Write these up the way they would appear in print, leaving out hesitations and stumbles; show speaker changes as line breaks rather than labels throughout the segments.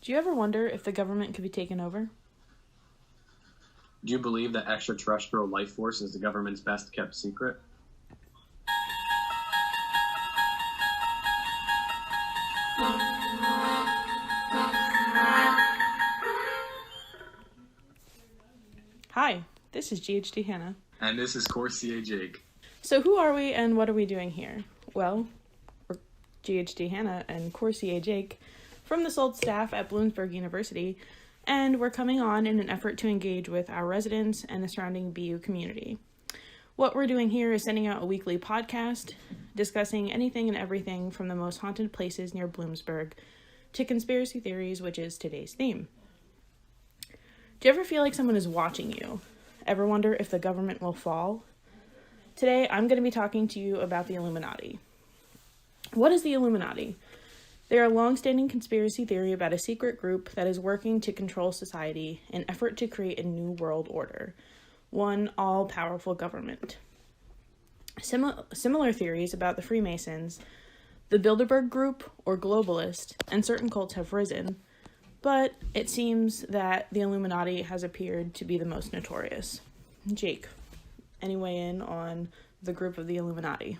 Do you ever wonder if the government could be taken over?
Do you believe that extraterrestrial life force is the government's best kept secret?
Hi, this is GHD Hannah.
And this is Corsier Jake.
So who are we and what are we doing here? Well, we're GHD Hannah and Corsier Jake from the Soltz staff at Bloomsburg University, and we're coming on in an effort to engage with our residents and the surrounding BU community. What we're doing here is sending out a weekly podcast discussing anything and everything from the most haunted places near Bloomsburg to conspiracy theories, which is today's theme. Do you ever feel like someone is watching you? Ever wonder if the government will fall? Today, I'm going to be talking to you about the Illuminati. What is the Illuminati? They're a long-standing conspiracy theory about a secret group that is working to control society in an effort to create a new world order, one all-powerful government. Similar theories about the Freemasons, the Bilderberg Group, or Globalist, and certain cults have risen, but it seems that the Illuminati has appeared to be the most notorious. Jake, any weigh in on the group of the Illuminati?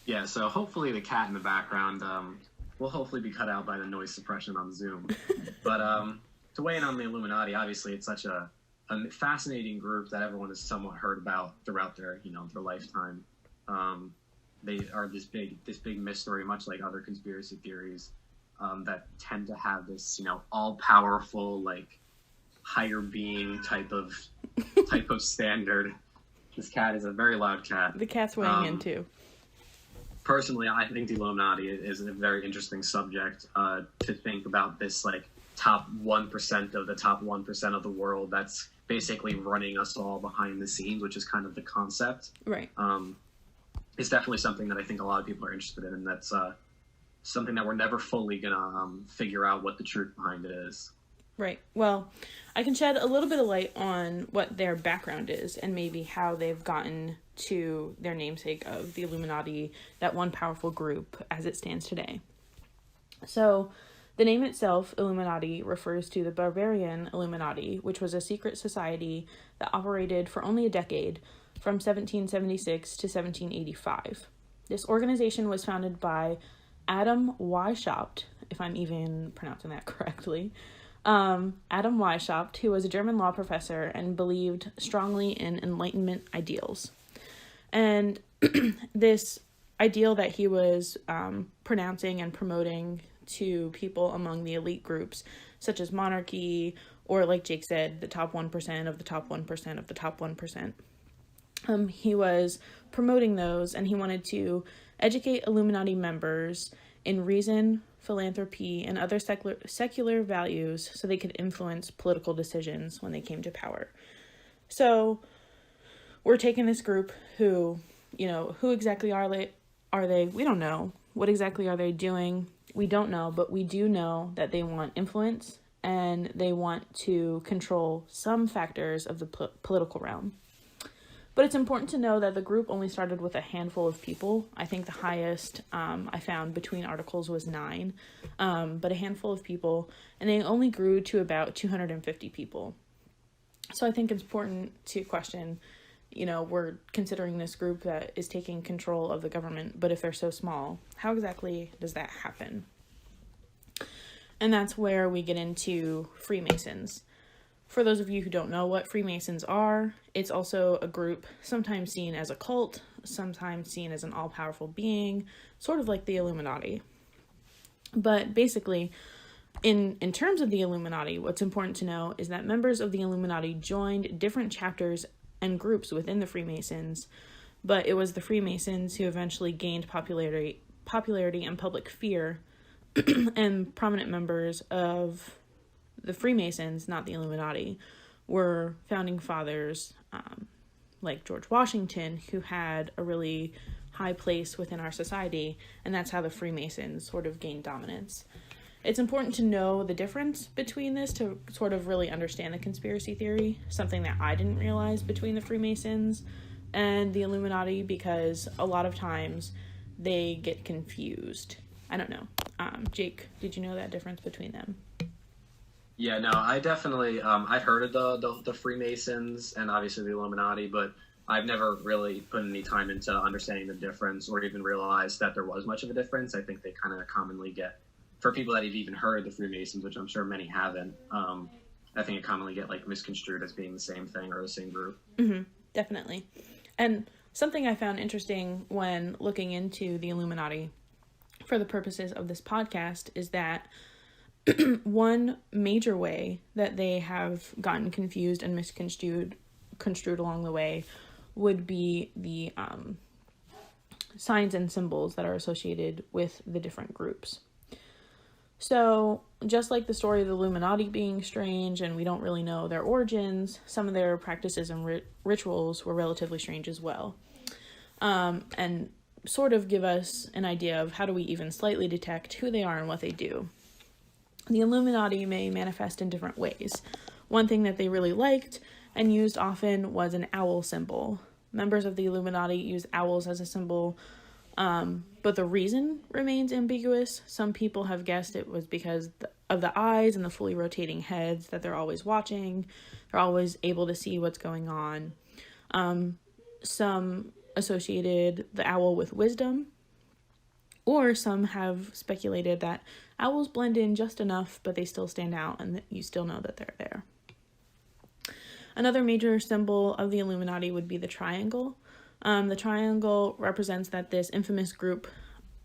Yeah, so hopefully the cat in the background will hopefully be cut out by the noise suppression on Zoom. But to weigh in on the Illuminati, obviously it's such a fascinating group that everyone has somewhat heard about throughout their lifetime. They are this big mystery, much like other conspiracy theories that tend to have this, all-powerful, like, higher being type of standard. This cat is a very loud cat.
The cat's weighing in too.
Personally, I think the Illuminati is a very interesting subject to think about, this like top 1% of the top 1% of the world that's basically running us all behind the scenes, which is kind of the concept.
Right.
It's definitely something that I think a lot of people are interested in, and that's something that we're never fully gonna figure out what the truth behind it is.
Right. Well, I can shed a little bit of light on what their background is and maybe how they've gotten to their namesake of the Illuminati, that one powerful group as it stands today. So, the name itself, Illuminati, refers to the Bavarian Illuminati, which was a secret society that operated for only a decade, from 1776 to 1785. This organization was founded by Adam Weishaupt, if I'm even pronouncing that correctly. Adam Weishaupt, who was a German law professor and believed strongly in Enlightenment ideals. And this ideal that he was pronouncing and promoting to people among the elite groups, such as monarchy, or like Jake said, the top 1% of the top 1% of the top 1%. He was promoting those, and he wanted to educate Illuminati members in reason, philanthropy, and other secular values so they could influence political decisions when they came to power. So we're taking this group who exactly are they? We don't know. What exactly are they doing? We don't know, but we do know that they want influence and they want to control some factors of the political realm. But it's important to know that the group only started with a handful of people. I think the highest I found between articles was 9, but a handful of people, and they only grew to about 250 people. So I think it's important to question, we're considering this group that is taking control of the government, but if they're so small, how exactly does that happen? And that's where we get into Freemasons. For those of you who don't know what Freemasons are, it's also a group sometimes seen as a cult, sometimes seen as an all-powerful being, sort of like the Illuminati. But basically, in terms of the Illuminati, what's important to know is that members of the Illuminati joined different chapters and groups within the Freemasons, but it was the Freemasons who eventually gained popularity and public fear, and prominent members of the Freemasons, not the Illuminati, were founding fathers like George Washington, who had a really high place within our society, and that's how the Freemasons sort of gained dominance. It's important to know the difference between this to sort of really understand the conspiracy theory, something that I didn't realize between the Freemasons and the Illuminati, because a lot of times they get confused. I don't know. Jake, did you know that difference between them?
Yeah, no, I definitely, I've heard of the Freemasons and obviously the Illuminati, but I've never really put any time into understanding the difference or even realized that there was much of a difference. I think they kind of commonly get, for people that have even heard of the Freemasons, which I'm sure many haven't, I think it commonly get like misconstrued as being the same thing or the same group.
Mm-hmm, definitely. And something I found interesting when looking into the Illuminati for the purposes of this podcast is that one major way that they have gotten confused and misconstrued along the way would be the signs and symbols that are associated with the different groups. So, just like the story of the Illuminati being strange and we don't really know their origins, some of their practices and rituals were relatively strange as well. And sort of give us an idea of how do we even slightly detect who they are and what they do. The Illuminati may manifest in different ways. One thing that they really liked and used often was an owl symbol. Members of the Illuminati use owls as a symbol, but the reason remains ambiguous. Some people have guessed it was because of the eyes and the fully rotating heads, that they're always watching, they're always able to see what's going on. Some associated the owl with wisdom, or some have speculated that owls blend in just enough, but they still stand out and that you still know that they're there. Another major symbol of the Illuminati would be the triangle. The triangle represents that this infamous group,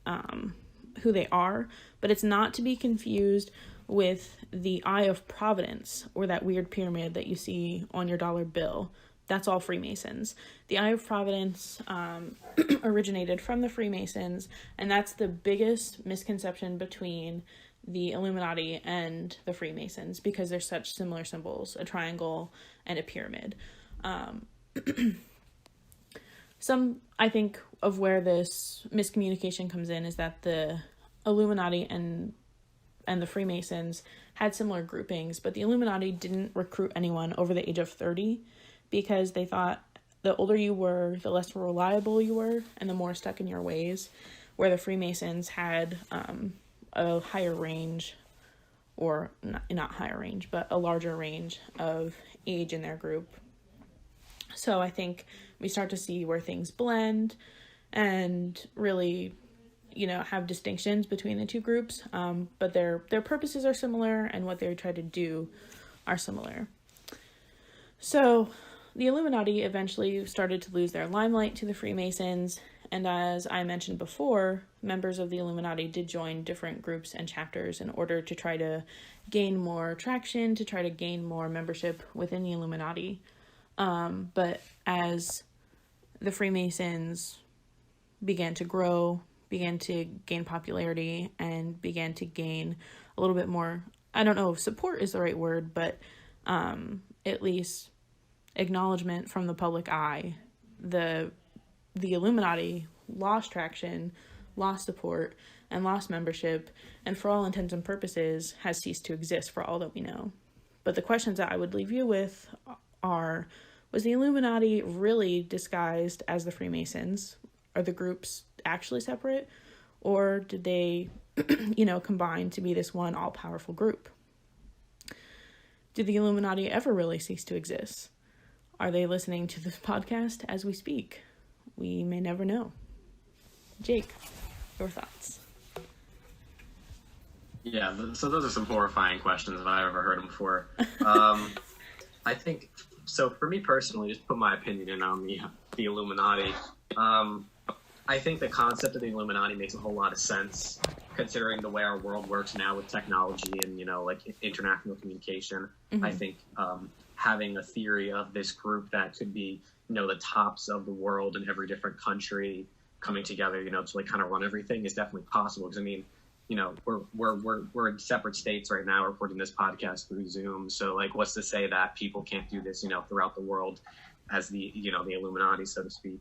who they are, but it's not to be confused with the Eye of Providence or that weird pyramid that you see on your dollar bill. That's all Freemasons. The Eye of Providence originated from the Freemasons, and that's the biggest misconception between the Illuminati and the Freemasons because they're such similar symbols, a triangle and a pyramid. I think, of where this miscommunication comes in is that the Illuminati and the Freemasons had similar groupings, but the Illuminati didn't recruit anyone over the age of 30 because they thought the older you were, the less reliable you were, and the more stuck in your ways, where the Freemasons had a higher range, or not higher range, but a larger range of age in their group. So I think we start to see where things blend and really, have distinctions between the two groups, but their purposes are similar and what they try to do are similar. So the Illuminati eventually started to lose their limelight to the Freemasons, and as I mentioned before, members of the Illuminati did join different groups and chapters in order to try to gain more traction, to try to gain more membership within the Illuminati. But as the Freemasons began to grow, began to gain popularity, and began to gain a little bit more, I don't know if support is the right word, but at least acknowledgement from the public eye, the Illuminati lost traction, lost support, and lost membership, and for all intents and purposes has ceased to exist for all that we know. But the questions that I would leave you with are, was the Illuminati really disguised as the Freemasons? Are the groups actually separate? Or did they, combine to be this one all-powerful group? Did the Illuminati ever really cease to exist? Are they listening to this podcast as we speak? We may never know. Jake, your thoughts?
Yeah, so those are some horrifying questions if I've ever heard them before. I think, so for me personally, just put my opinion in on the Illuminati. I think the concept of the Illuminati makes a whole lot of sense considering the way our world works now with technology and, international communication. Mm-hmm. I think having a theory of this group that could be, the tops of the world in every different country coming together, to kind of run everything is definitely possible. Because we're in separate states right now recording this podcast through Zoom. So what's to say that people can't do this, throughout the world as the Illuminati, so to speak.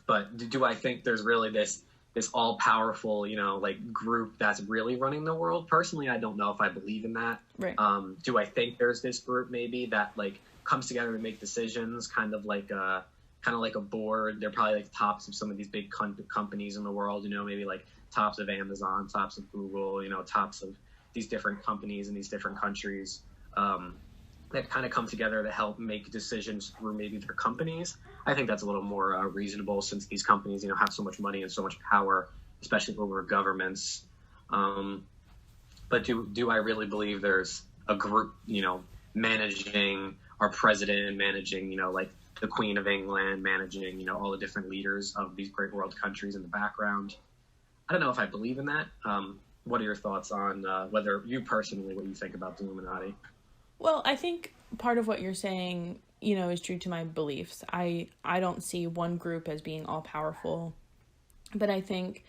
But do I think there's really this all powerful, group that's really running the world? Personally, I don't know if I believe in that.
Right.
Do I think there's this group maybe that comes together to make decisions, kind of like a board? They're probably tops of some of these big companies in the world, maybe tops of Amazon, tops of Google, tops of these different companies in these different countries that kind of come together to help make decisions through maybe their companies. I think that's a little more reasonable, since these companies, have so much money and so much power, especially over governments. But do I really believe there's a group, managing our president, managing, like the Queen of England, managing, all the different leaders of these great world countries in the background? I don't know if I believe in that. What are your thoughts on whether you personally, what you think about the Illuminati?
Well, I think part of what you're saying, is true to my beliefs. I don't see one group as being all powerful, but I think,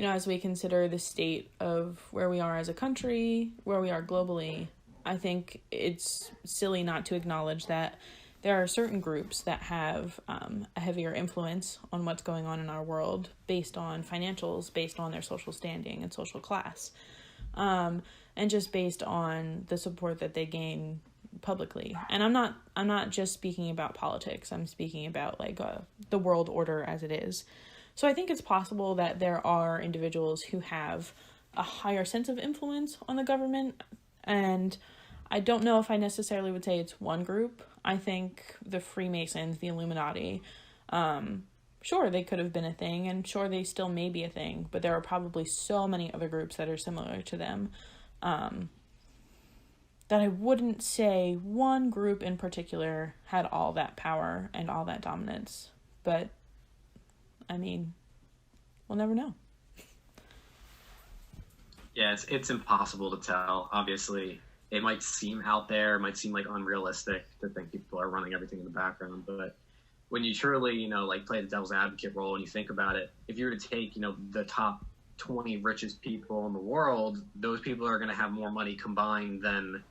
as we consider the state of where we are as a country, where we are globally, I think it's silly not to acknowledge that there are certain groups that have a heavier influence on what's going on in our world based on financials, based on their social standing and social class, and just based on the support that they gain publicly. And I'm not just speaking about politics. I'm speaking about the world order as it is. So I think it's possible that there are individuals who have a higher sense of influence on the government, and I don't know if I necessarily would say it's one group. I think the Freemasons, the Illuminati, sure, they could have been a thing, and sure, they still may be a thing, but there are probably so many other groups that are similar to them, that I wouldn't say one group in particular had all that power and all that dominance. But, I mean, we'll never know.
Yeah, it's impossible to tell. Obviously, it might seem out there, it might seem unrealistic to think people are running everything in the background, but when you truly, play the devil's advocate role and you think about it, if you were to take, the top 20 richest people in the world, those people are going to have more money combined than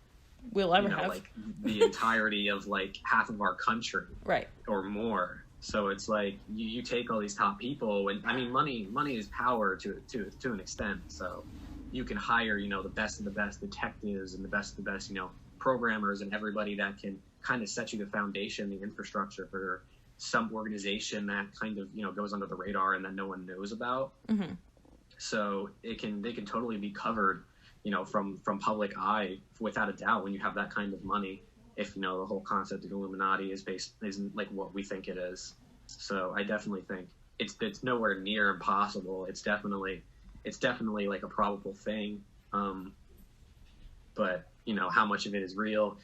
we'll ever have.
The entirety of half of our country,
right,
or more. So it's you take all these top people, and I mean, money is power to an extent. So you can hire, the best of the best detectives and the best of the best, programmers and everybody that can kind of set you the foundation, the infrastructure for some organization that kind of, goes under the radar and that no one knows about.
Mm-hmm.
So they can totally be covered, from public eye without a doubt when you have that kind of money. If, the whole concept of Illuminati isn't what we think it is. So I definitely think it's nowhere near impossible. It's definitely a probable thing. But, how much of it is real?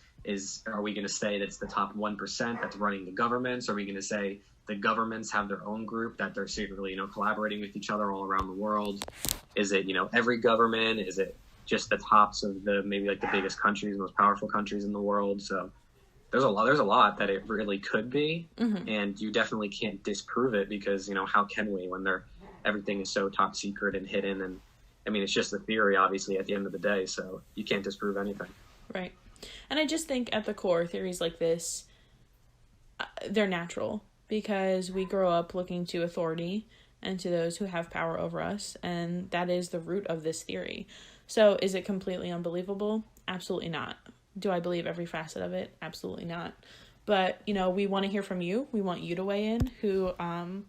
Are we going to say that's the top 1% that's running the governments? Are we going to say the governments have their own group that they're secretly, collaborating with each other all around the world? Is it, every government? Is it just the tops of the biggest countries, most powerful countries in the world? So there's a lot that it really could be.
Mm-hmm.
And you definitely can't disprove it because, how can we when everything is so top secret and hidden? And I mean, it's just a theory, obviously, at the end of the day, so you can't disprove anything.
Right. And I just think at the core, theories like this, they're natural because we grow up looking to authority and to those who have power over us, and that is the root of this theory. So is it completely unbelievable? Absolutely not. Do I believe every facet of it? Absolutely not. But, we want to hear from you. We want you to weigh in who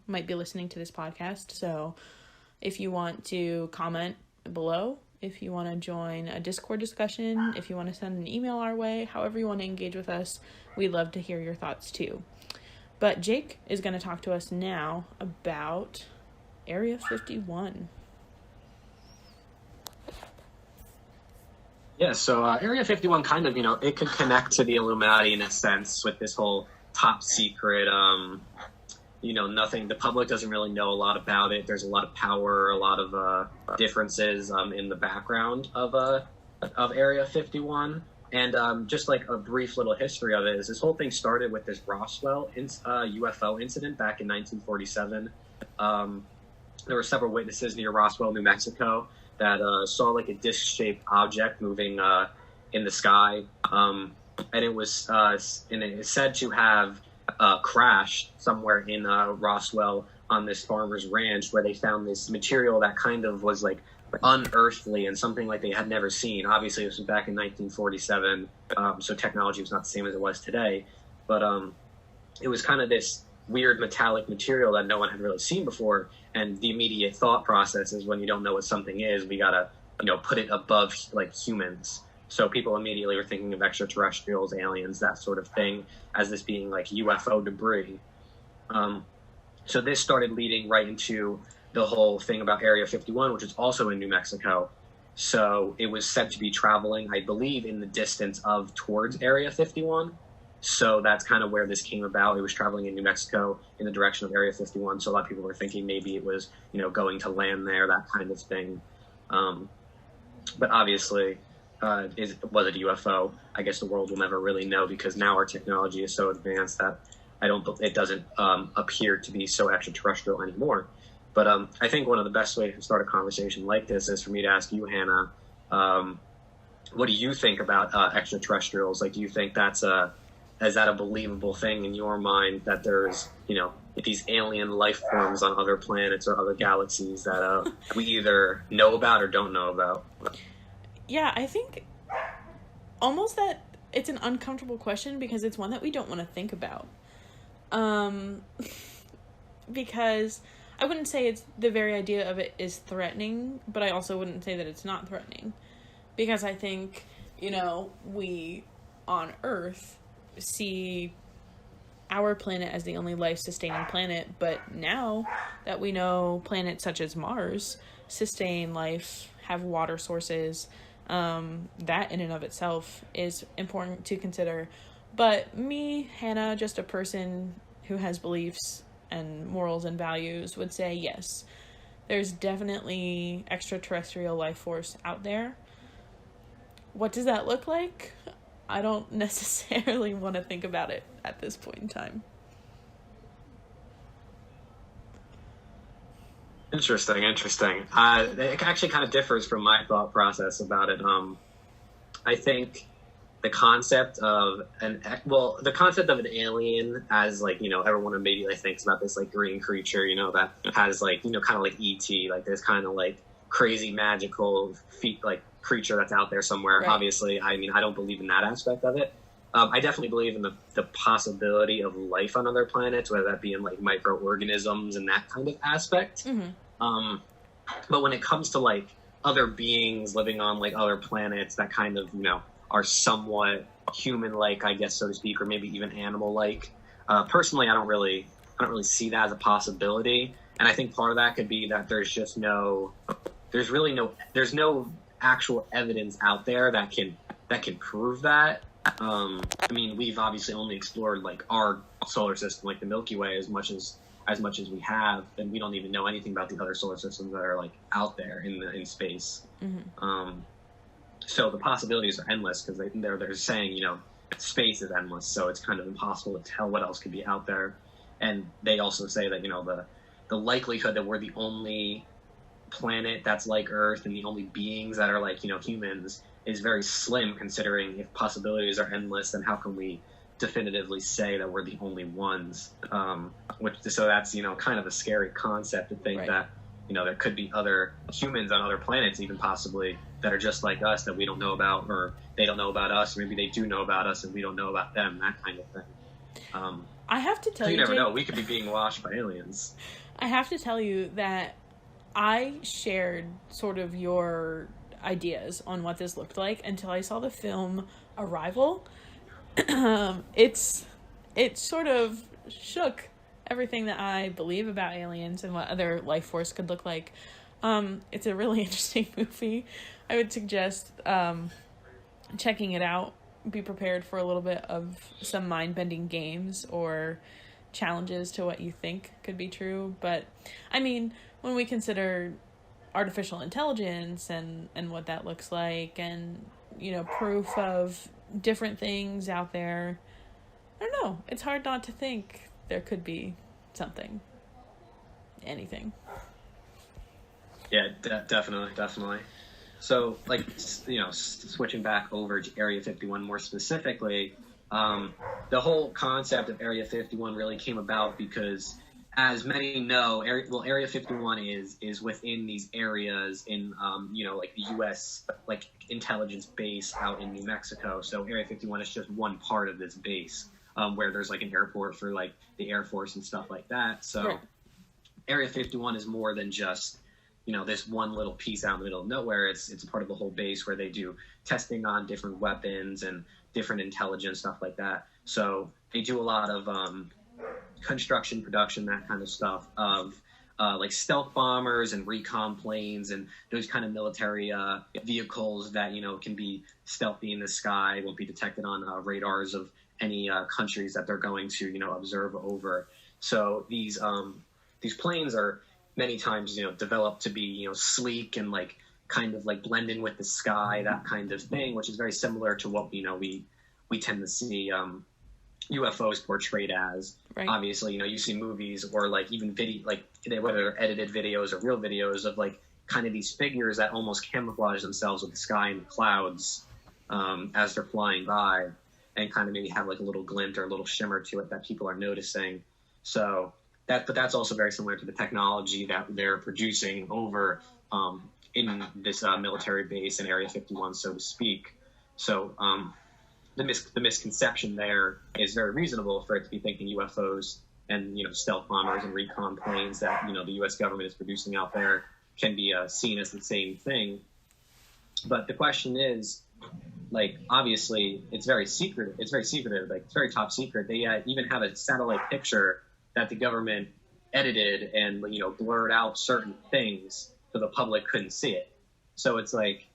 might be listening to this podcast. So if you want to comment below, if you want to join a Discord discussion, if you want to send an email our way, however you want to engage with us, we'd love to hear your thoughts too. But Jake is going to talk to us now about Area 51.
Yeah, so Area 51 kind of, it could connect to the Illuminati in a sense with this whole top secret, nothing, the public doesn't really know a lot about it. There's a lot of power, a lot of differences in the background of Area 51. And just a brief little history of it is this whole thing started with this Roswell UFO incident back in 1947. There were several witnesses near Roswell, New Mexico, that saw a disc-shaped object moving in the sky, and it was and it is said to have crashed somewhere in Roswell on this farmer's ranch, where they found this material that kind of was unearthly and something they had never seen. Obviously, this was back in 1947, so technology was not the same as it was today, but it was kind of this weird metallic material that no one had really seen before. And the immediate thought process is, when you don't know what something is, we gotta, put it above like humans. So people immediately were thinking of extraterrestrials, aliens, that sort of thing, as this being like UFO debris. So this started leading right into the whole thing about Area 51, which is also in New Mexico. So it was said to be traveling, I believe, in the distance of towards Area 51. So that's kind of where this came about. It was traveling in New Mexico in the direction of Area 51. So a lot of people were thinking maybe it was, going to land there, that kind of thing. But obviously, was it a UFO? I guess the world will never really know, because now our technology is so advanced that it doesn't appear to be so extraterrestrial anymore. But I think one of the best ways to start a conversation like this is for me to ask you, Hannah, what do you think about extraterrestrials? Like, do you think is that a believable thing in your mind, that there's, these alien life forms on other planets or other galaxies that we either know about or don't know about?
Yeah, I think almost that it's an uncomfortable question, because it's one that we don't want to think about. Because I wouldn't say it's the very idea of it is threatening, but I also wouldn't say that it's not threatening. Because I think, we on Earth see our planet as the only life-sustaining planet, but now that we know planets such as Mars sustain life, have water sources, that in and of itself is important to consider. But me, Hannah, just a person who has beliefs and morals and values, would say yes, there's definitely extraterrestrial life force out there. What does that look like? I don't necessarily want to think about it at this point in time.
Interesting. It actually kind of differs from my thought process about it. I think the concept of an alien, as like, everyone immediately thinks about this like green creature, that has like, kind of like E.T., like this kind of like crazy magical creature that's out there somewhere. Right. Obviously, I don't believe in that aspect of it. I definitely believe in the possibility of life on other planets, whether that be in like microorganisms and that kind of aspect. Mm-hmm. But when it comes to like other beings living on like other planets that kind of, are somewhat human-like, I guess, so to speak, or maybe even animal-like, personally, I don't really see that as a possibility. And I think part of that could be that there's no actual evidence out there that can prove that. We've obviously only explored like our solar system, like the Milky Way, as much as we have, and we don't even know anything about the other solar systems that are like out there in space. Mm-hmm. So the possibilities are endless, because they're saying, space is endless, so it's kind of impossible to tell what else could be out there. And they also say that, the likelihood that we're the only planet that's like Earth and the only beings that are like, humans, is very slim, considering if possibilities are endless, then how can we definitively say that we're the only ones? So that's, kind of a scary concept to think, right, that, there could be other humans on other planets, even possibly, that are just like us that we don't know about, or they don't know about us, or maybe they do know about us and we don't know about them, that kind of thing.
I have to tell you,
you never
Jake,
know. We could be being watched by aliens.
I have to tell you that I shared sort of your ideas on what this looked like until I saw the film Arrival. It sort of shook everything that I believe about aliens and what other life force could look like. It's a really interesting movie. I would suggest checking it out. Be prepared for a little bit of some mind-bending games or challenges to what you think could be true. But, when we consider artificial intelligence and what that looks like, and, proof of different things out there, I don't know. It's hard not to think there could be something. Anything.
Yeah, definitely. So, switching back over to Area 51 more specifically, the whole concept of Area 51 really came about because, as many know, Area 51 is within these areas in, the U.S., intelligence base out in New Mexico. So Area 51 is just one part of this base. where there's like an airport for like the Air Force and stuff like that. So
Right.
Area 51 is more than just, this one little piece out in the middle of nowhere. It's a part of the whole base where they do testing on different weapons and different intelligence, stuff like that. So they do a lot of construction, production, that kind of stuff of like stealth bombers and recon planes and those kind of military vehicles that, can be stealthy in the sky, won't be detected on radars of any countries that they're going to, observe over. So these planes are many times, developed to be, sleek and like kind of like blend in with the sky, that kind of thing, which is very similar to what, we tend to see UFOs portrayed as.
Right.
Obviously, you see movies or like even video, like whether they're edited videos or real videos of like kind of these figures that almost camouflage themselves with the sky and the clouds as they're flying by, and kind of maybe have like a little glint or a little shimmer to it that people are noticing. So but that's also very similar to the technology that they're producing over in this military base in Area 51, so to speak. So the misconception there is very reasonable for it to be thinking UFOs and stealth bombers and recon planes that the U.S. government is producing out there can be seen as the same thing. But the question is, like, obviously it's very secret. It's very secretive. Like, it's very top secret. They even have a satellite picture that the government edited and blurred out certain things so the public couldn't see it. So it's like,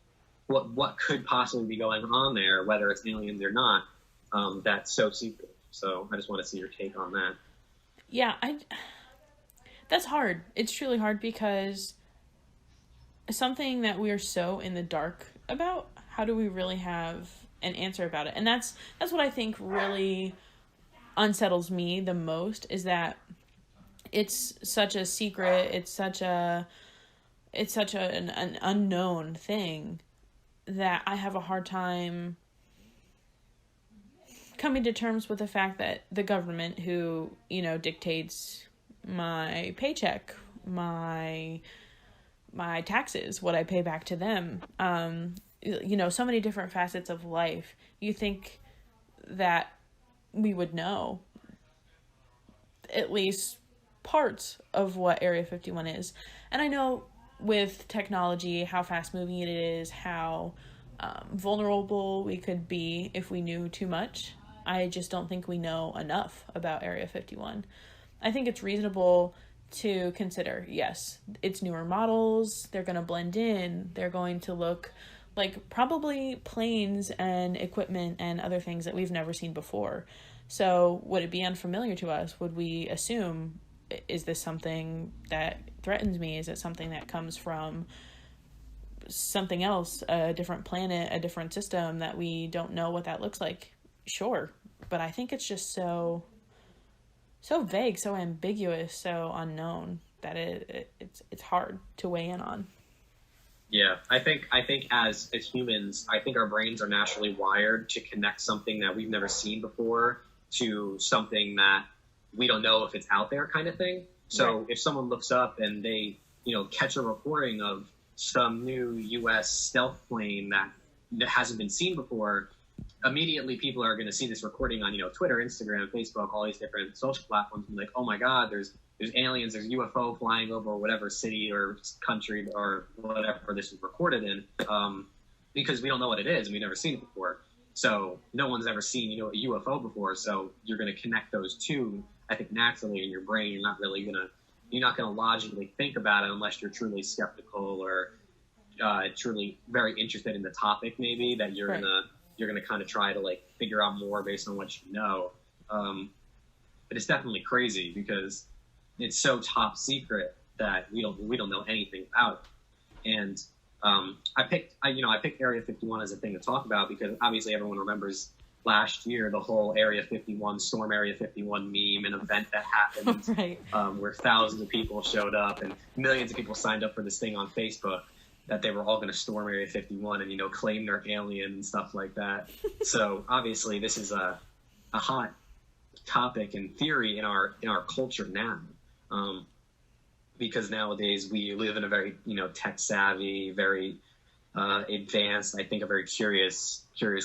what could possibly be going on there, whether it's aliens or not, that's so secret. So I just want to see your take on that.
Yeah, that's hard. It's truly hard because something that we are so in the dark about, how do we really have an answer about it? And that's what I think really unsettles me the most, is that it's such a secret, it's such an unknown thing that I have a hard time coming to terms with the fact that the government, who, dictates my paycheck, my taxes, what I pay back to them, so many different facets of life, you think that we would know at least parts of what Area 51 is. And I know with technology, how fast-moving it is, how vulnerable we could be if we knew too much. I just don't think we know enough about Area 51. I think it's reasonable to consider, yes, it's newer models, they're going to blend in, they're going to look like probably planes and equipment and other things that we've never seen before. So would it be unfamiliar to us? Would we assume, is this something that threatens me? Is it something that comes from something else, a different planet, a different system that we don't know what that looks like? Sure. But I think it's just so vague, so ambiguous, so unknown that it's hard to weigh in on.
Yeah, I think as humans, I think our brains are naturally wired to connect something that we've never seen before to something that we don't know if it's out there, kind of thing. So right. If someone looks up and they, catch a recording of some new U.S. stealth plane that hasn't been seen before, immediately people are going to see this recording on, Twitter, Instagram, Facebook, all these different social platforms, and be like, oh my God, there's aliens, there's UFO flying over whatever city or country or whatever this was recorded in, because we don't know what it is and we've never seen it before. So no one's ever seen, a UFO before. So you're going to connect those two, I think, naturally in your brain. You're not going to logically think about it unless you're truly skeptical or truly very interested in the topic, maybe, that you're going to kind of try to like figure out more based on what you know. But it's definitely crazy because it's so top secret that we don't know anything about it. And I picked Area 51 as a thing to talk about because obviously everyone remembers last year the whole Area 51, Storm Area 51 meme, an event that happened
right.
Where thousands of people showed up and millions of people signed up for this thing on Facebook that they were all going to storm Area 51 and, claim their alien and stuff like that. So obviously this is a hot topic and theory in our culture now. Because nowadays we live in a very, tech savvy, very, advanced, I think, a very curious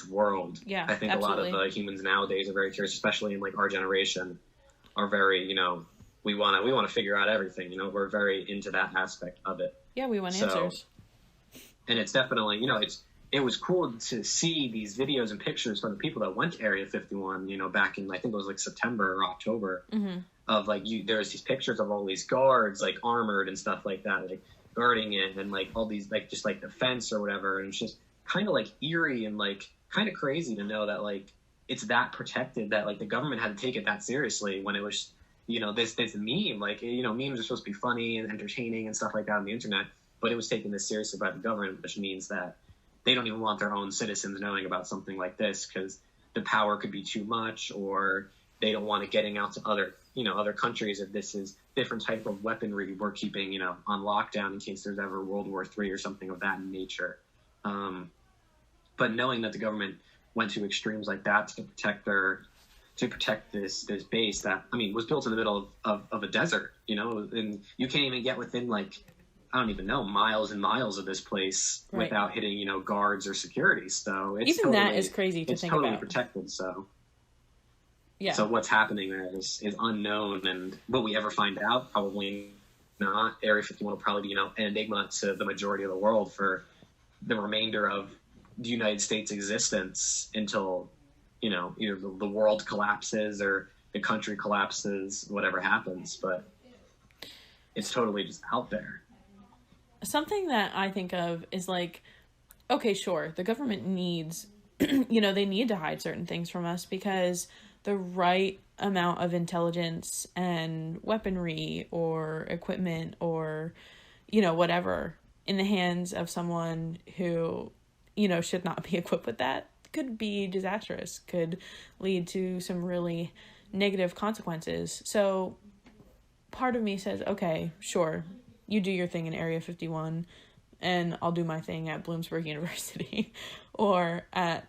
world.
Yeah,
I think
absolutely.
a lot of the humans nowadays are very curious, especially in like our generation, are very, we want to figure out everything. We're very into that aspect of it.
Yeah, we want
So,
answers.
and it's definitely, it was cool to see these videos and pictures from the people that went to Area 51, back in, I think it was like September or October, of like, there's these pictures of all these guards, like armored and stuff like that, like guarding it, and like all these, like, just like the fence or whatever. And it's just kind of like eerie and like kind of crazy to know that like it's that protected, that like the government had to take it that seriously when it was, this meme, like, memes are supposed to be funny and entertaining and stuff like that on the internet, but it was taken this seriously by the government, which means that they don't even want their own citizens knowing about something like this because the power could be too much, or they don't want it getting out to other countries if this is different type of weaponry we're keeping, on lockdown in case there's ever World War III or something of that nature. But knowing that the government went to extremes like that to protect this base that, I mean, was built in the middle of a desert, and you can't even get within, like, I don't even know, miles and miles of this place without hitting, guards or security. So it's
even
totally,
that is crazy to think
totally
about.
Protected. So
yeah.
So what's happening there is unknown, and will we ever find out? Probably not. Area 51 will probably be, an enigma to the majority of the world for the remainder of the United States' existence until, either the world collapses or the country collapses, whatever happens. But it's totally just out there.
Something that I think of is like, okay, sure, the government needs, they need to hide certain things from us because the right amount of intelligence and weaponry or equipment or, whatever in the hands of someone who, should not be equipped with that could be disastrous, could lead to some really negative consequences. So part of me says, okay, sure, you do your thing in Area 51 and I'll do my thing at Bloomsburg University or at,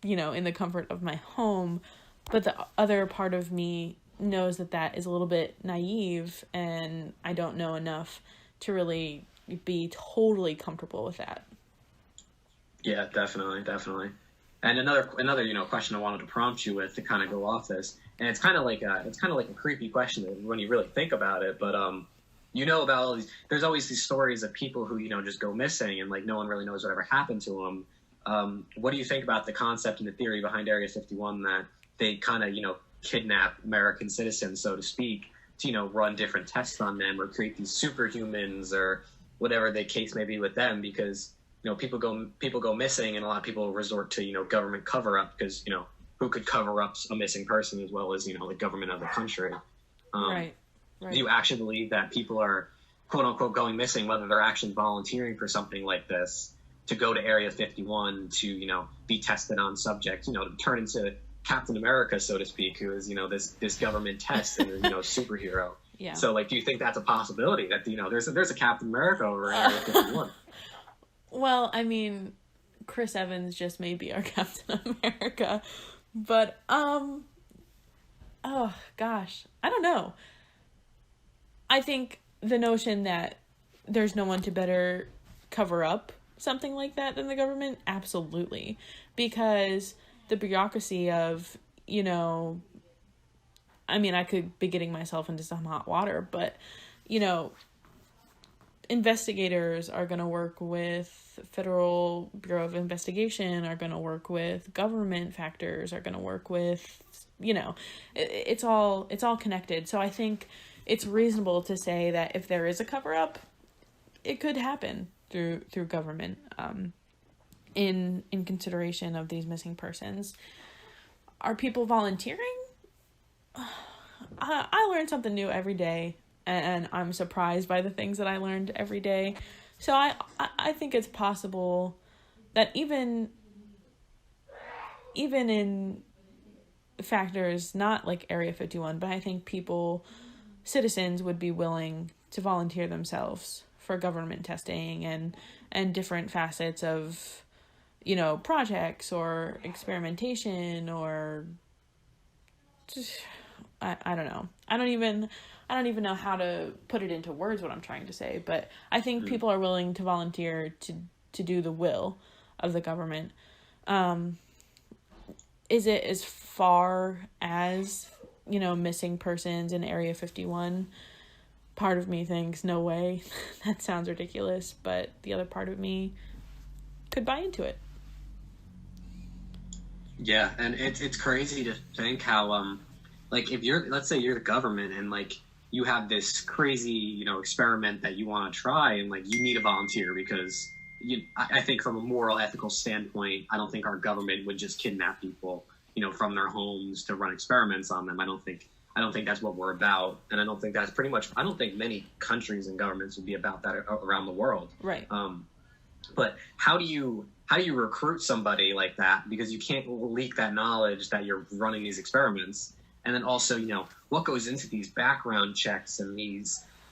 in the comfort of my home. But the other part of me knows that is a little bit naive and I don't know enough to really be totally comfortable with that.
Yeah, definitely. And another question I wanted to prompt you with to kind of go off this, and it's kind of like a creepy question when you really think about it, but about all these, there's always these stories of people who, just go missing and like no one really knows whatever happened to them. What do you think about the concept and the theory behind Area 51 that they kind of, kidnap American citizens, so to speak, to, run different tests on them or create these superhumans or whatever the case may be with them? Because, people go missing and a lot of people resort to, government cover up because, who could cover up a missing person as well as, the government of the country.
Right.
Do you actually believe that people are, quote unquote, going missing, whether they're actually volunteering for something like this, to go to Area 51 to, be tested on subjects, to turn into Captain America, so to speak, who is, this government test and, superhero.
Yeah.
So, like, do you think that's a possibility that, there's a Captain America over Area 51?
Well, I mean, Chris Evans just may be our Captain America, but, oh gosh, I don't know. I think the notion that there's no one to better cover up something like that than the government, absolutely. Because the bureaucracy of, I mean, I could be getting myself into some hot water, but, investigators are going to work with Federal Bureau of Investigation, are going to work with government factors, are going to work with, it's all connected. So I think it's reasonable to say that if there is a cover-up, it could happen through government, in consideration of these missing persons. Are people volunteering? I learn something new every day, and I'm surprised by the things that I learned every day. So I think it's possible that even in factors not like Area 51, but I think citizens would be willing to volunteer themselves for government testing and different facets of, projects or experimentation or just, I don't know. I don't even know how to put it into words what I'm trying to say, but I think people are willing to volunteer to to do the will of the government. Is it as far as, you know, missing persons in Area 51? Part of me thinks, no way, that sounds ridiculous, but the other part of me could buy into it.
Yeah, and it's crazy to think how, like, if let's say you're the government and, like, you have this crazy, you know, experiment that you want to try, and, like, you need a volunteer because I think from a moral, ethical standpoint, I don't think our government would just kidnap people, you know, from their homes to run experiments on them. I don't think that's what we're about, and I don't think that's pretty much. I don't think many countries and governments would be about that around the world.
Right.
But how do you recruit somebody like that? Because you can't leak that knowledge that you're running these experiments, and then also, you know, what goes into these background checks and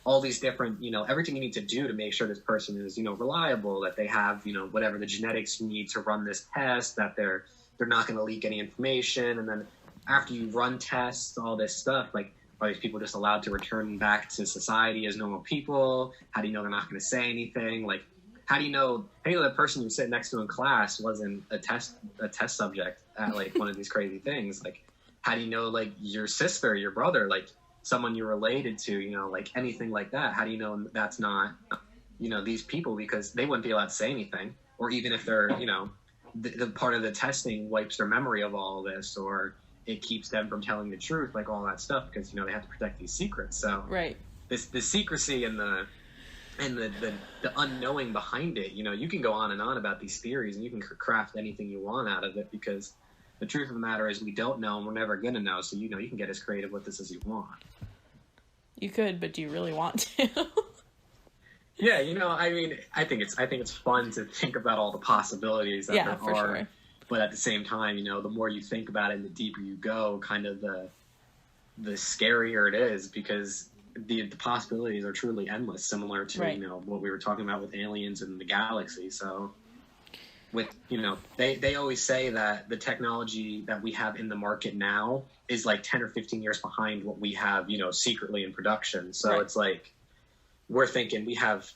all these different, you know, everything you need to do to make sure this person is, you know, reliable, that they have, you know, whatever the genetics you need to run this test, that they're not going to leak any information, and then after you run tests, all this stuff, like, are these people just allowed to return back to society as normal people? How do you know they're not going to say anything? Like, how do you know the person you sit next to in class wasn't a test subject at, like, one of these crazy things? Like, how do you know, like, your sister, your brother, like, someone you're related to, you know, like, anything like that? How do you know that's not, you know, these people? Because they wouldn't be allowed to say anything. Or even if they're, you know, the part of the testing wipes their memory of all this, or it keeps them from telling the truth, like, all that stuff, because, you know, they have to protect these secrets. So
right.
The secrecy and the unknowing behind it, you know, you can go on and on about these theories and you can craft anything you want out of it, because the truth of the matter is we don't know and we're never going to know. So, you know, you can get as creative with this as you want.
You could, but do you really want to?
Yeah, you know, I mean, I think it's fun to think about all the possibilities that there
for
are.
Sure.
But at the same time, you know, the more you think about it and the deeper you go, kind of the scarier it is, because the possibilities are truly endless, similar to, right, you know, what we were talking about with aliens and the galaxy. So with, you know, they always say that the technology that we have in the market now is like 10 or 15 years behind what we have, you know, secretly in production. So right, it's like, we're thinking we have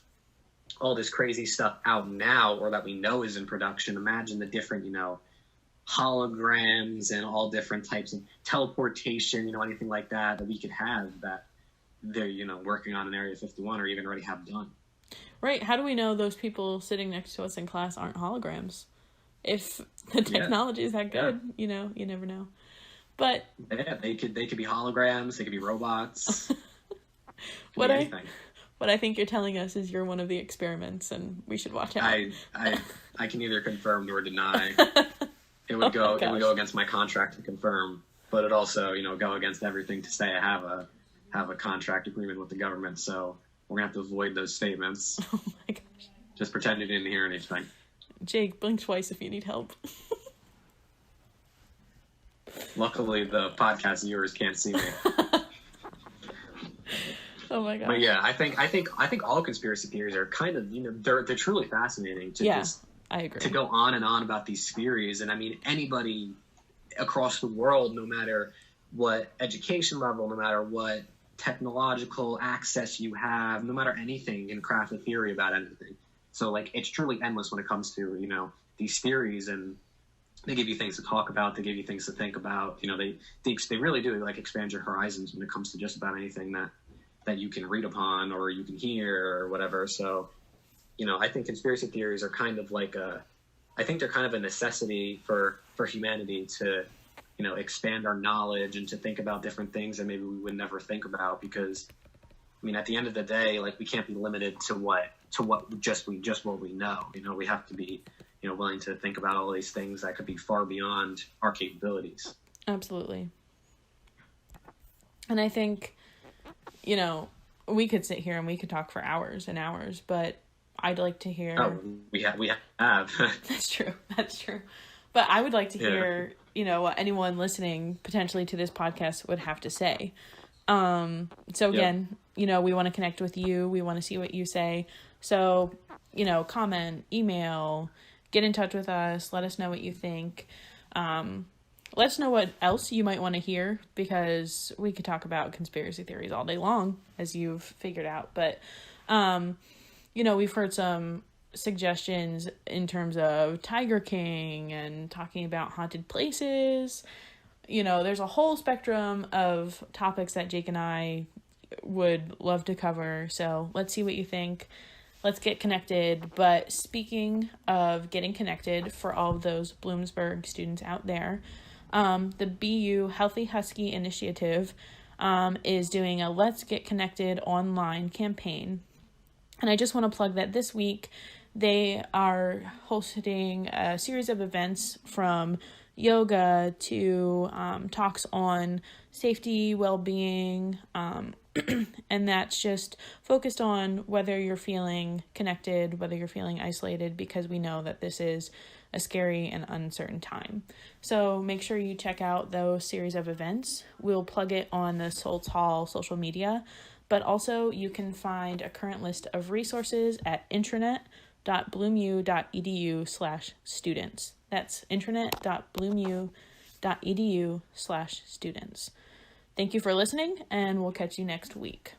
all this crazy stuff out now, or that we know is in production. Imagine the different, you know, holograms and all different types of teleportation, you know, anything like that we could have that they're, you know, working on in Area 51 or even already have done.
Right. How do we know those people sitting next to us in class aren't holograms? If the technology is that good, you know, you never know. But
yeah, they could be holograms, they could be robots.
What I think you're telling us is you're one of the experiments, and we should watch out.
I can neither confirm nor deny. It would go against my contract to confirm, but it also, you know, go against everything to say I have a contract agreement with the government. So we're gonna have to avoid those statements.
Oh my gosh!
Just pretend you didn't hear anything.
Jake, blink twice if you need help.
Luckily, the podcast viewers can't see me.
Oh my god!
But yeah, I think all conspiracy theories are kind of, you know, they're truly fascinating to
I agree.
To go on and on about these theories. And I mean, anybody across the world, no matter what education level, no matter what technological access you have, no matter anything, can craft a theory about anything. So, like, it's truly endless when it comes to, you know, these theories, and they give you things to talk about, they give you things to think about. You know, they really do, like, expand your horizons when it comes to just about anything that you can read upon or you can hear or whatever. So, you know, I think conspiracy theories are kind of like I think they're kind of a necessity for humanity to, you know, expand our knowledge and to think about different things that maybe we would never think about. Because, I mean, at the end of the day, like, we can't be limited to what just what we know. You know, we have to be, you know, willing to think about all these things that could be far beyond our capabilities.
Absolutely. And I think, you know, we could sit here and we could talk for hours and hours, but I'd like to hear.
Oh, we have.
That's true. But I would like to hear, you know, what anyone listening potentially to this podcast would have to say. So again, you know, we want to connect with you. We want to see what you say. So, you know, comment, email, get in touch with us. Let us know what you think. Let us know what else you might want to hear, because we could talk about conspiracy theories all day long, as you've figured out. But, you know, we've heard some suggestions in terms of Tiger King and talking about haunted places. You know, there's a whole spectrum of topics that Jake and I would love to cover. So let's see what you think. Let's get connected. But speaking of getting connected, for all of those Bloomsburg students out there, the BU Healthy Husky Initiative is doing a Let's Get Connected online campaign. And I just want to plug that this week they are hosting a series of events from yoga to talks on safety, well-being, and that's just focused on whether you're feeling connected, whether you're feeling isolated, because we know that this is a scary and uncertain time. So make sure you check out those series of events. We'll plug it on the Soltz Hall social media, but also you can find a current list of resources at intranet.bloomu.edu/students. That's intranet.bloomu.edu/students. Thank you for listening, and we'll catch you next week.